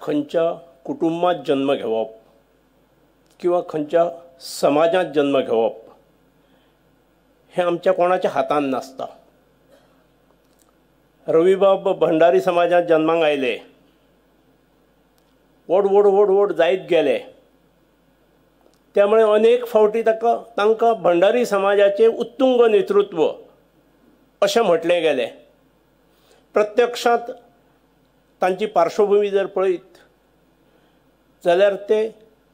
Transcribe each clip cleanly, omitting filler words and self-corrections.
खंयच्या कुटुंबात जन्म घेवप किंवा खंयच्या समाजात जन्म घेवप हे आमच्या कोणाच्या हातान नासता। रविबाब भंडारी समाजात जन्माक आयले, व्हड व्हड व्हड व्हड जायत गेले, त्यामुळे अनेक फावटी तांकां भंडारी समाजाचे उत्तुंग नेतृत्व अशें म्हटलें गेलें। प्रत्यक्षांत तांची पार्श्वभूमी जर पळयत जाल्यार ते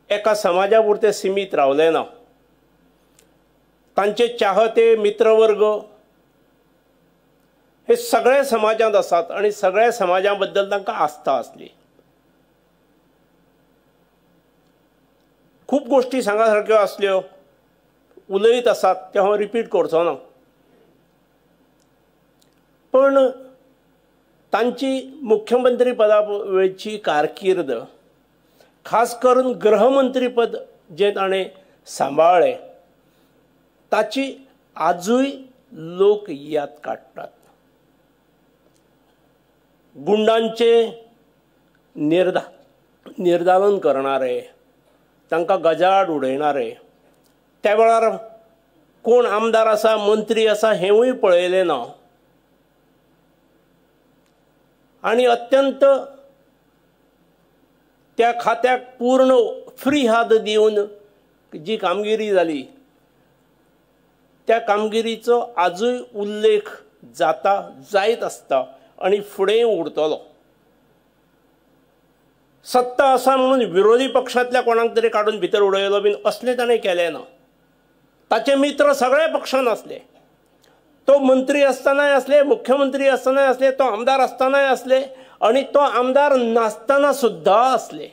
एका समाजा पुरते सीमित रावले ना। तांचे चाहते मित्रवर्ग हे सगळे समाजांत आसात आनी सगळ्या समाजां बद्दल तांकां आस्था आसली। खूब गोष्टी सांगा सारक्यो आसल्यो, उलयत आसात ते हांव रिपीट करचो ना, पण तांची मुख्यमंत्री पदा वेळची कारकीर्द, खास करून गृहमंत्री पद जे ताणें सांबाळ्ळें ताची आजूय लोक याद काडटात। गुंडांचे निर्दालन करणारे, तांकां गजाड उडयणारे, त्या वेळार कोण आमदार आसा मंत्री आसा हेंवूय पळयलें ना आनी अत्यंत त्या खात्याक पूर्ण फ्री हात दिवन जी कामगिरी जाली त्या कामगिरीचो आजूय उल्लेख जायत आसता आनी फुडें उरतलो। सत्ता आसा म्हणून विरोधी पक्षांतल्या कोणाक तरी काडून भितर उडयलो बीन असलें ताणें केलें ना। ताचे मित्र सगळे पक्षांत आसले, तो मंत्री आसतनाय आसले, मुख्यमंत्री आसतनाय आसले, तो आमदार आसतनाय आसले आनी तो आमदार नासतना सुद्दां आसले।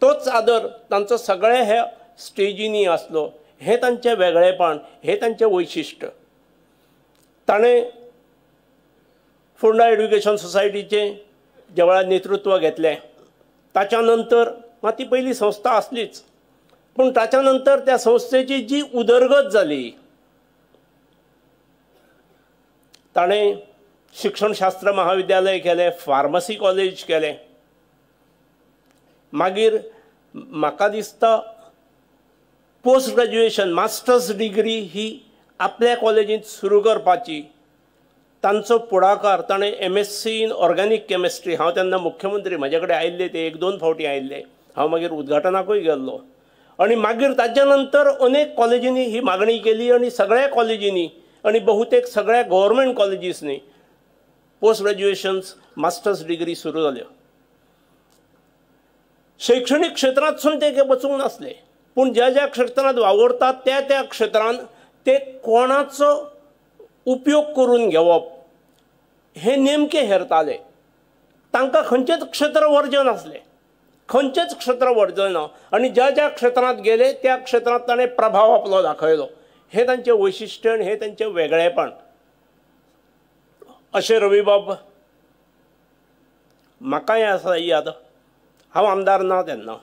तोच आदर तांचो सगळे हे स्टेजींनी आसलो। हे तांचें वेगळेपण, हे तांचें वैशिश्ट। ताणें फोंडा एड्युकेशन सोसायटीचें ज्या वेळार नेतृत्व घेतलें ताच्या नंतर ती पयली संस्था आसलीच, पूण ताच्या नंतर त्या संस्थेची जी उदरगत जाली, ताणें शिक्षणशास्त्र महाविद्यालय केलें, फार्मसी कॉलेज केलें। मागीर म्हाका दिसता पोस्ट ग्रॅज्युएशन मास्टर्स डिग्री ही आपल्या कॉलेजींत सुरू करपाची तांचो पुढाकार ताणें MSc इन ऑर्गॅनिक केमिस्ट्री, हांव तेन्ना मुख्यमंत्री, म्हाजे कडेन आयिल्ले ते 1-2 फावटी आयिल्ले, हांव मागीर उद्घाटनाकूय गेल्लो आनी मागीर ताच्या नंतर अनेक कॉलेजींनी ही मागणी केली आनी सगळ्या कॉलेजींनी आनी बहुतेक सगळ्या गव्हर्मेंट कॉलेजीसनी पोस्ट ग्रॅज्युएशन्स मास्टर्स डिग्री सुरू जाल्यो। शैक्षणीक क्षेत्रांतसून ते वचूंक नासले, पूण ज्या ज्या क्षेत्रांत वावरतात त्या त्या क्षेत्रांत ते कोणाचो उपयोग करून घेवप हे नेमके हेरताले। तांकां खंयचेच क्षेत्र वर्जन आसलें, खंयचेच क्षेत्र वर्जन ना आनी ज्या ज्या क्षेत्रांत गेले त्या क्षेत्रांत ताणें प्रभाव आपलो दाखयलो। हे तांचें वैशिश्ट्य आनी हे तांचें वेगळेपण। अशें रविबाब म्हाकाय आसा याद, हांव आमदार ना तेन्ना,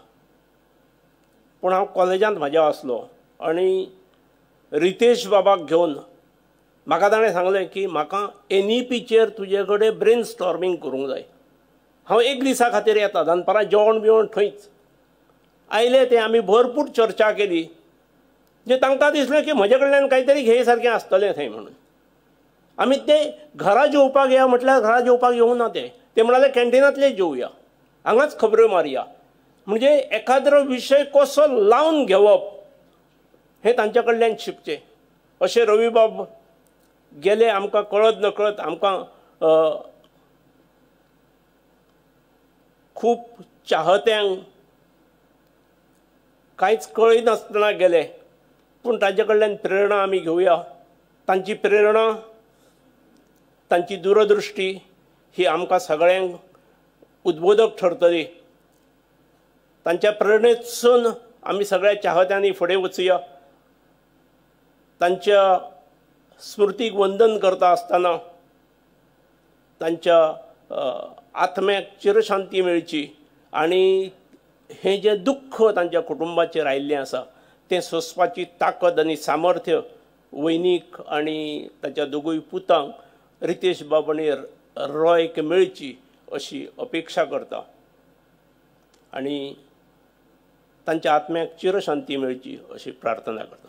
पूण हांव कॉलेजांत म्हाज्या आसलो आनी रितेश बाबाक घेवन म्हाका ताणें सांगलें की म्हाका NEPचेर तुजे कडेन ब्रेन स्टॉर्मिंग करूंक जाय। हांव एक दिसा खातीर येता, दनपारां जेवण बिवण थंयच। आयले ते आमी भरपूर चर्चा केली, जे तांकां दिसलें की म्हजे कडल्यान कांय घेय सारकें आसतलें थंय म्हणून। आमी ते घरा जेवपाक या म्हटल्यार घरा जेवपाक येवं ना ते म्हणाले कॅन्टिनांतले जेवया, हांगाच खबऱ्यो मारया। म्हणजे एखादो विशय कसो लावन घेवप हे तांचे कडल्यान शिकचें। अशें रविबाब गेले, आमकां कळत नकळत आमकां खूब चाहत्यांक कांयच कळय नासतना गेले, पूण तांचे कडल्यान प्रेरणा आमी घेवया। तांची प्रेरणा, तांची दूरदृश्टी ही आमकां सगळ्यांक उद्बोधक ठरतली। तांच्या प्रेरणेतसून आमी सगळ्या चाहत्यांनी फुडें वचुया। तांच्या स्मृतीक वंदन करता आसतना तांच्या आत्म्याक चिरशांती मेळची आनी हें जें दुख्ख तांच्या कुटुंबाचेर आयिल्लें आसा तें सोंसपाची ताकद आनी सामर्थ्य वैनीक आनी ताच्या दोगूय पुतांक रितेश बाब आनी रॉयक मेळची अशी अपेक्षा करता। आनी तांच्या आत्म्याक चिरशांती मेळची अशी प्रार्थना करता.